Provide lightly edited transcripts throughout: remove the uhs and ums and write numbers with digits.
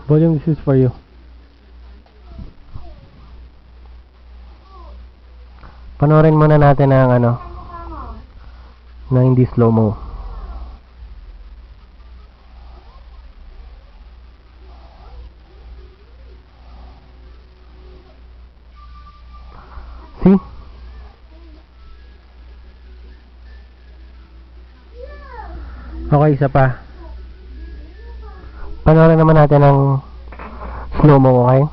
Volume, this is for you. Panoorin muna natin ang na hindi slow-mo. See? Okay, isa pa. Panoorin naman natin ang slow-mo, okay?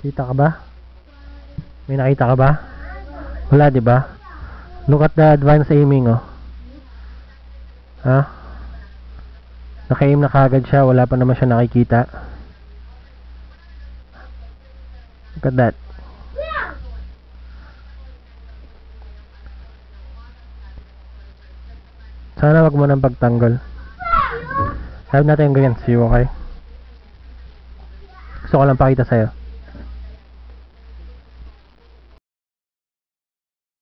Kita ka ba? May nakita ka ba? Wala, di ba? Look at the advanced aiming, oh. Ha? Naka-aim na kagad siya, wala pa naman siya nakikita. Look at that. Sana wag mo nang pagtanggol. Sabi natin ganyan, see you, okay? Gusto ko lang pakita sa'yo.